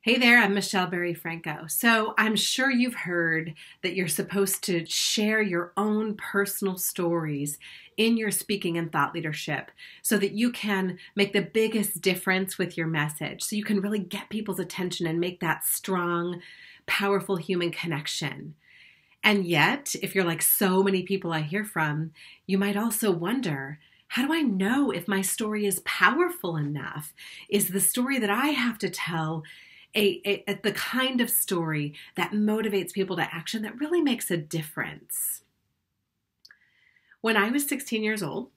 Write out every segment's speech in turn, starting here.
Hey there, I'm Michelle Berry Franco. So I'm sure you've heard that you're supposed to share your own personal stories in your speaking and thought leadership so that you can make the biggest difference with your message. So you can really get people's attention and make that strong, powerful human connection. And yet, if you're like so many people I hear from, you might also wonder, how do I know if my story is powerful enough? Is the story that I have to tell the kind of story that motivates people to action that really makes a difference? When I was 16 years old,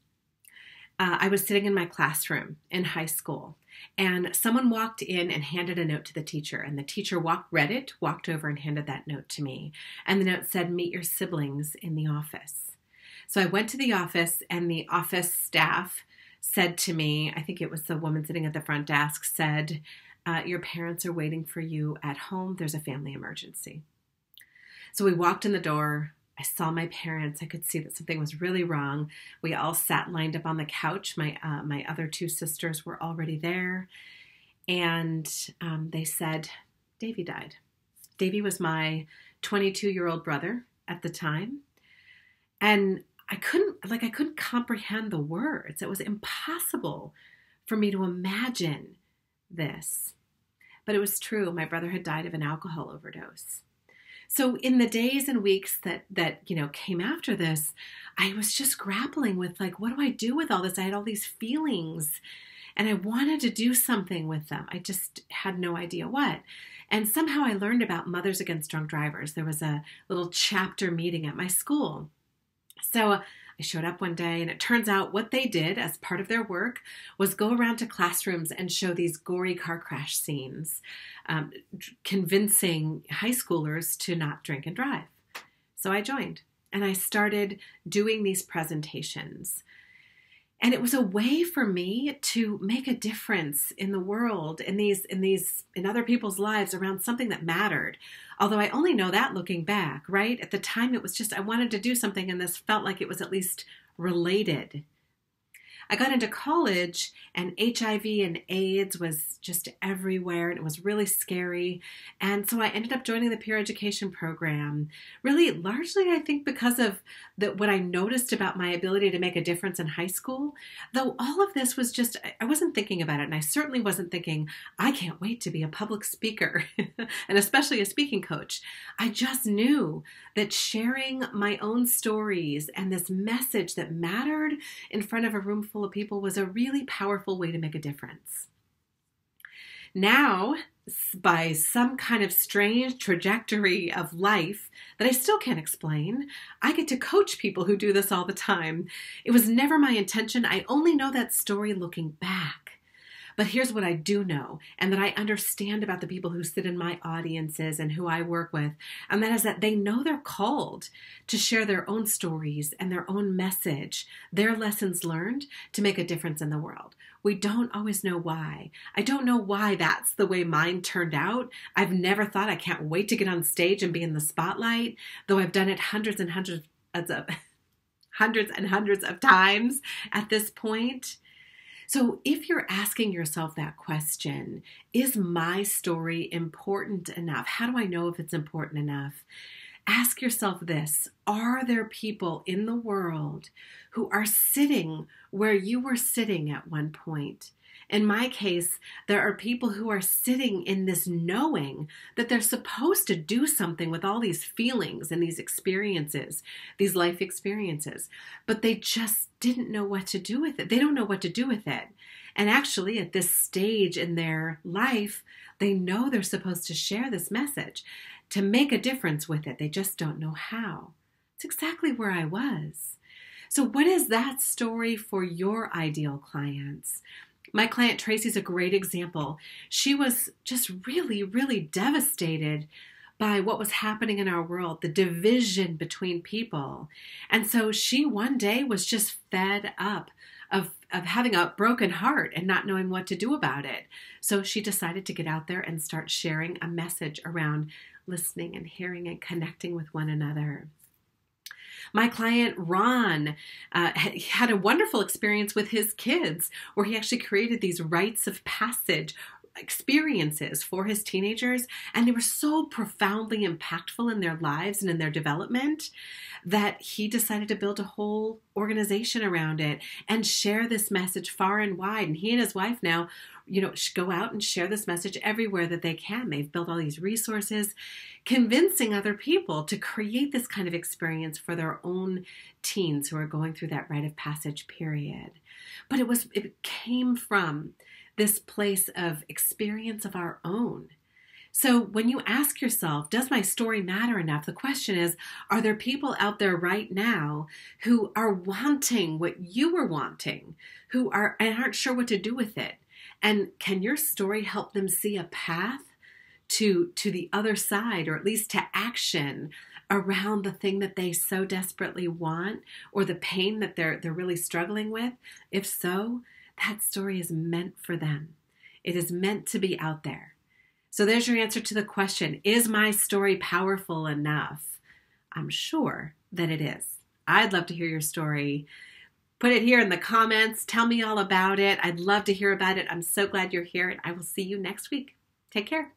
I was sitting in my classroom in high school, and someone walked in and handed a note to the teacher, and the teacher read it, walked over and handed that note to me. And the note said, "Meet your siblings in the office." So I went to the office, and the office staff said to me, I think it was the woman sitting at the front desk, said, "Your parents are waiting for you at home. There's a family emergency." So we walked in the door. I saw my parents. I could see that something was really wrong. We all sat lined up on the couch. My other two sisters were already there. And they said, "Davy died." Davy was my 22-year-old brother at the time. And I couldn't comprehend the words. It was impossible for me to imagine this. But it was true. My brother had died of an alcohol overdose. So in the days and weeks that came after this, I was just grappling with, what do I do with all this? I had all these feelings and I wanted to do something with them. I just had no idea what. And somehow I learned about Mothers Against Drunk Drivers. There was a little chapter meeting at my school. So I showed up one day, and it turns out what they did as part of their work was go around to classrooms and show these gory car crash scenes, convincing high schoolers to not drink and drive. So I joined, and I started doing these presentations. And it was a way for me to make a difference in the world, in other people's lives around something that mattered. Although I only know that looking back, right? At the time, it was just, I wanted to do something, and this felt like it was at least related. I got into college, and HIV and AIDS was just everywhere, and it was really scary. And so I ended up joining the peer education program, really largely, I think, because of what I noticed about my ability to make a difference in high school. Though all of this was just, I wasn't thinking about it, and I certainly wasn't thinking, I can't wait to be a public speaker, and especially a speaking coach. I just knew that sharing my own stories and this message that mattered in front of a room full of people was a really powerful way to make a difference. Now, by some kind of strange trajectory of life that I still can't explain, I get to coach people who do this all the time. It was never my intention. I only know that story looking back. But here's what I do know, and that I understand about the people who sit in my audiences and who I work with, and that is that they know they're called to share their own stories and their own message, their lessons learned, to make a difference in the world. We don't always know why. I don't know why that's the way mine turned out. I've never thought I can't wait to get on stage and be in the spotlight, though I've done it hundreds and hundreds of times at this point. So if you're asking yourself that question, is my story important enough? How do I know if it's important enough? Ask yourself this: are there people in the world who are sitting where you were sitting at one point? In my case, there are people who are sitting in this knowing that they're supposed to do something with all these feelings and these experiences, these life experiences, but they just didn't know what to do with it. They don't know what to do with it. And actually, at this stage in their life, they know they're supposed to share this message, to make a difference with it. They just don't know how. It's exactly where I was. So what is that story for your ideal clients? My client Tracy's a great example. She was just really, really devastated by what was happening in our world, the division between people. And so she one day was just fed up of having a broken heart and not knowing what to do about it. So she decided to get out there and start sharing a message around listening and hearing and connecting with one another. My client, Ron, had a wonderful experience with his kids where he actually created these rites of passage experiences for his teenagers, and they were so profoundly impactful in their lives and in their development that he decided to build a whole organization around it and share this message far and wide. And he and his wife now, go out and share this message everywhere that they can. They've built all these resources, convincing other people to create this kind of experience for their own teens who are going through that rite of passage period. But it came from this place of experience of our own. So when you ask yourself, does my story matter enough? The question is, are there people out there right now who are wanting what you were wanting, who aren't sure what to do with it? And can your story help them see a path to the other side, or at least to action around the thing that they so desperately want, or the pain that they're really struggling with? If so, that story is meant for them. It is meant to be out there. So there's your answer to the question, is my story powerful enough? I'm sure that it is. I'd love to hear your story. Put it here in the comments. Tell me all about it. I'd love to hear about it. I'm so glad you're here, and I will see you next week. Take care.